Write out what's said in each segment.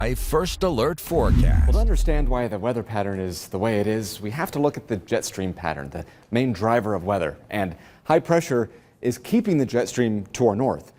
A first alert forecast. Well, to understand why the weather pattern is the way it is, we have to look at the jet stream pattern, the main driver of weather. And high pressure is keeping the jet stream to our north.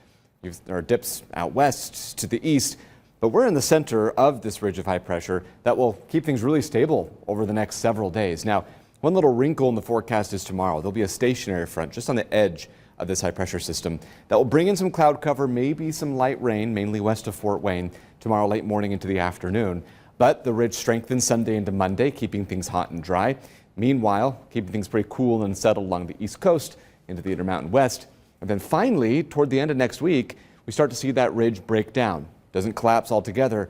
There are dips out west to the east, but we're in the center of this ridge of high pressure that will keep things really stable over the next several days. Now, one little wrinkle in the forecast is tomorrow. There'll be a stationary front just on the edge of this high pressure system that will bring in some cloud cover, maybe some light rain, mainly west of Fort Wayne tomorrow late morning into the afternoon. But the ridge strengthens Sunday into Monday, keeping things hot and dry. Meanwhile, keeping things pretty cool and settled along the east coast into the Intermountain West. And then finally, toward the end of next week, we start to see that ridge break down. Doesn't collapse altogether,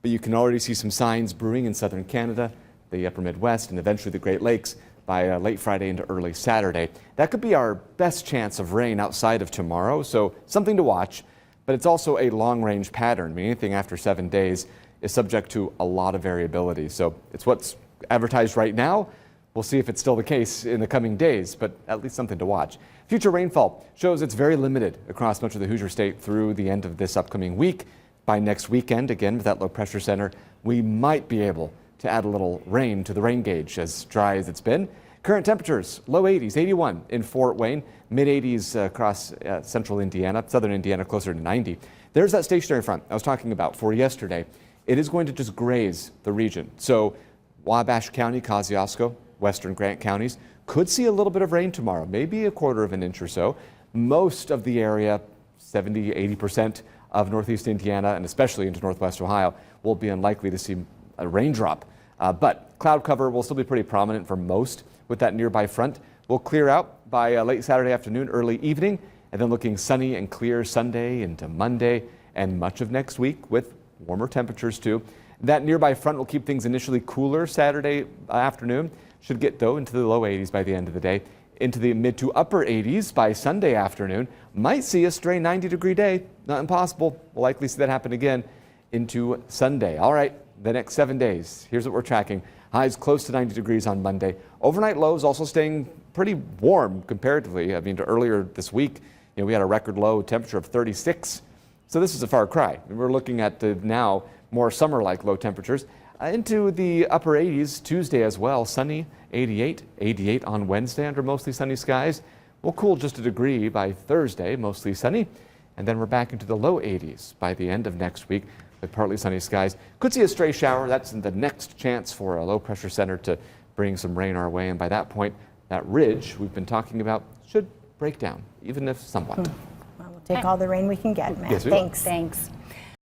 but you can already see some signs brewing in southern Canada, the upper Midwest, and eventually the Great Lakes by late Friday into early Saturday. That could be our best chance of rain outside of tomorrow, so something to watch. But it's also a long-range pattern. I mean, anything after 7 days is subject to a lot of variability. So it's what's advertised right now. We'll see if it's still the case in the coming days, but at least something to watch. Future rainfall shows it's very limited across much of the Hoosier State through the end of this upcoming week. By next weekend, again, with that low pressure center, we might be able to add a little rain to the rain gauge, as dry as it's been. Current temperatures, low 80s, 81 in Fort Wayne, mid 80s across central Indiana, southern Indiana closer to 90. There's that stationary front I was talking about for yesterday. It is going to just graze the region. So Wabash County, Kosciuszko, western Grant counties could see a little bit of rain tomorrow, maybe a quarter of an inch or so. Most of the area, 70, 80% of northeast Indiana and especially into northwest Ohio, will be unlikely to see a raindrop. But cloud cover will still be pretty prominent for most with that nearby front. We'll clear out by late Saturday afternoon, early evening, and then looking sunny and clear Sunday into Monday and much of next week with warmer temperatures too. That nearby front will keep things initially cooler Saturday afternoon. Should get though into the low 80s by the end of the day, into the mid to upper 80s by Sunday afternoon. Might see a stray 90-degree day, not impossible. We'll likely see that happen again into Sunday. All right. The next 7 days, here's what we're tracking. Highs close to 90 degrees on Monday. Overnight lows also staying pretty warm comparatively. I mean, to earlier this week, we had a record low temperature of 36. So this is a far cry. We're looking at now more summer-like low temperatures. Into the upper 80s Tuesday as well. Sunny, 88. 88 on Wednesday under mostly sunny skies. We'll cool just a degree by Thursday, mostly sunny. And then we're back into the low 80s by the end of next week. With partly sunny skies. Could see a stray shower. That's the next chance for a low pressure center to bring some rain our way. And by that point, that ridge we've been talking about should break down, even if somewhat. Well, we'll take all the rain we can get, Matt. Yes, Thanks. Thanks.